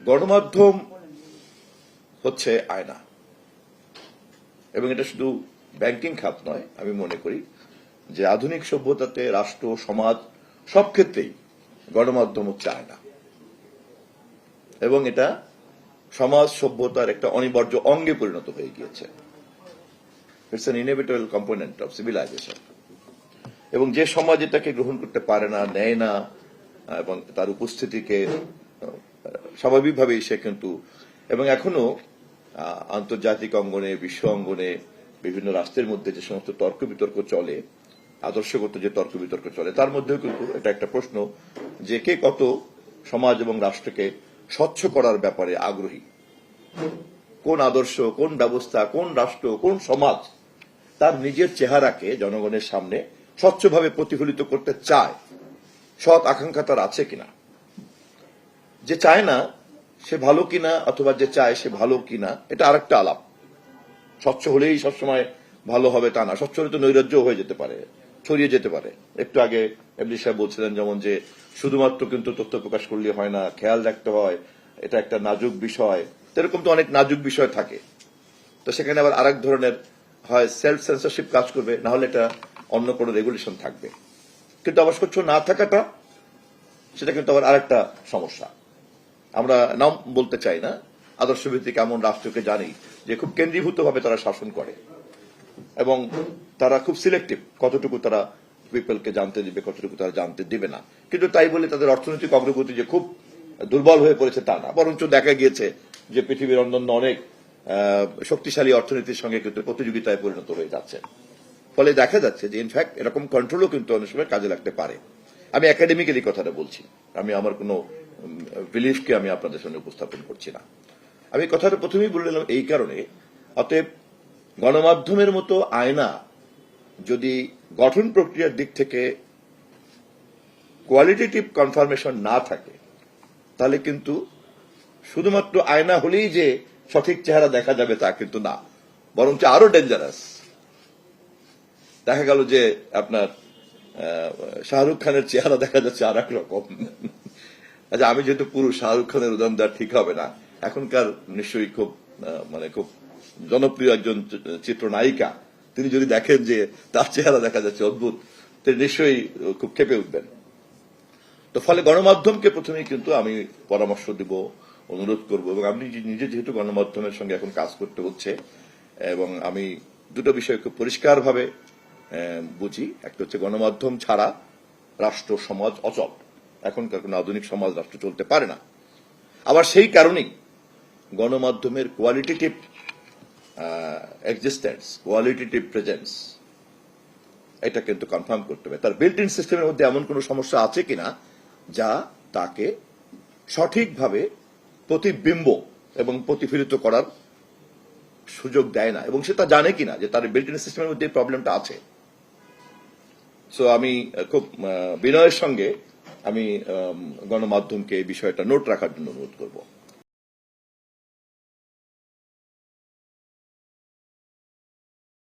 গণমাধ্যম হচ্ছে আয়না, এবং এটা শুধু ব্যাংকিং খাত নয়। আমি মনে করি যে আধুনিক সভ্যতাতে রাষ্ট্র, সমাজ সব ক্ষেত্রেই গণমাধ্যম হচ্ছে আয়না, এবং এটা সমাজ সভ্যতার একটা অনিবার্য অঙ্গে পরিণত হয়ে গিয়েছে। It's an inevitable component of civilisation. এবং যে সমাজ এটাকে গ্রহণ করতে পারে না, নেয় না, এবং তার উপস্থিতিকে স্বাভাবিকভাবেই সে কিন্তু, এবং এখনো আন্তর্জাতিক অঙ্গনে, বিশ্ব অঙ্গনে বিভিন্ন রাষ্ট্রের মধ্যে যে সমস্ত তর্ক বিতর্ক চলে, আদর্শগত যে তর্ক বিতর্ক চলে, তার মধ্যেও কিন্তু এটা একটা প্রশ্ন যে কে কত সমাজ এবং রাষ্ট্রকে স্বচ্ছ করার ব্যাপারে আগ্রহী, কোন আদর্শ, কোন ব্যবস্থা, কোন রাষ্ট্র, কোন সমাজ তার নিজের চেহারাকে জনগণের সামনে স্বচ্ছভাবে প্রতিফলিত করতে চায়, সৎ আকাঙ্ক্ষা তার আছে কিনা। যে চায় না সে ভালো কিনা, অথবা যে চায় সে ভালো কিনা, এটা আরেকটা আলাপ। স্বচ্ছ হলেই সবসময় ভালো হবে তা না, স্বচ্ছ হলে তো নৈরাজ্য হয়ে যেতে পারে, ছড়িয়ে যেতে পারে। একটু আগে এমডি সাহেব বলছিলেন যেমন যে শুধুমাত্র কিন্তু তথ্য প্রকাশ করলে হয় না, খেয়াল রাখতে হয়, এটা একটা নাজুক বিষয়। এরকম তো অনেক নাজুক বিষয় থাকে, তো সেখানে আবার আরেক ধরনের হয় সেলফ সেন্সরশিপ কাজ করবে, না হলে এটা অন্য কোনো রেগুলেশন থাকবে। কিন্তু আবার স্বচ্ছ না থাকাটা, সেটা কিন্তু আবার আরেকটা সমস্যা। আমরা নাম বলতে চাই না, আদর্শভিত্তিক এমন রাষ্ট্রকে জানি যে খুব কেন্দ্রীভূতভাবে তারা শাসন করে, এবং তারা খুব সিলেক্টিভ কতটুকু তারা পিপলকে জানতে দিবে, কতটুকু তারা জানতে দিবে না। কিন্তু তাই বলে তাদের অর্থনৈতিক অগ্রগতি যে খুব দুর্বল হয়ে পড়েছে তা না, বরঞ্চ দেখা গিয়েছে যে পৃথিবীর অন্যান্য অনেক শক্তিশালী অর্থনীতির সঙ্গে কিন্তু প্রতিযোগিতায় পরিণত হয়ে যাচ্ছে। ফলে দেখা যাচ্ছে যে ইনফ্যাক্ট এরকম কন্ট্রোলও কিন্তু অনেক সময় কাজে লাগতে পারে। আমি একাডেমিক্যালি কথাটা বলছি, আমি আমার কোনো বিলিফকে আমি আপনাদের সামনে উপস্থাপন করছি না। আমি কথাটা প্রথমেই বললাম এই কারণে, অতএব গণমাধ্যমের মতো আয়না যদি গঠন প্রক্রিয়ার দিক থেকে কোয়ালিটেটিভ কনফার্মেশন না থাকে, তাহলে কিন্তু শুধুমাত্র আয়না হলেই যে সঠিক চেহারা দেখা যাবে তা কিন্তু না, বরঞ্চ আরো ডেঞ্জারাস। দেখা গেল যে আপনার শাহরুখ খানের চেহারা দেখা যাচ্ছে আর এক রকম। আচ্ছা, আমি যেহেতু পুরুষ, শাহরুখ খানের উদাহরণ দেওয়া ঠিক হবে না। এখনকার নিশ্চয়ই খুব খুব জনপ্রিয় একজন চিত্রনায়িকা, তিনি যদি দেখেন যে তার চেহারা দেখা যাচ্ছে অদ্ভুত, তিনি নিশ্চয়ই খুব ক্ষেপে উঠবেন। তো ফলে গণমাধ্যমকে প্রথমেই কিন্তু আমি পরামর্শ দিব, অনুরোধ করব, এবং আমি নিজে যেহেতু গণমাধ্যমের সঙ্গে এখন কাজ করতে হচ্ছে, এবং আমি দুটো বিষয় খুব পরিষ্কারভাবে বুঝি। একটা হচ্ছে গণমাধ্যম ছাড়া রাষ্ট্র, সমাজ অচল। এখনকার কোন আধুনিক সমাজ, রাষ্ট্র চলতে পারে না। আবার সেই কারণেই গণমাধ্যমের কোয়ালিটেটিভ এক্সিস্টেন্স, কোয়ালিটেটিভ প্রেজেন্স, এটা কিন্তু কনফার্ম করতে হবে। তার বিল্ট ইন সিস্টেমের মধ্যে এমন কোন সমস্যা আছে কিনা যা তাকে সঠিকভাবে প্রতিবিম্ব এবং প্রতিফলিত করার সুযোগ দেয় না, এবং সে তা জানে কিনা যে তার বিল্ট ইন সিস্টেমের মধ্যে প্রবলেমটা আছে। সো আমি খুব বিনয়ের সঙ্গে আমি গণমাধ্যমকে এই বিষয়টা নোট রাখার জন্য অনুরোধ করব।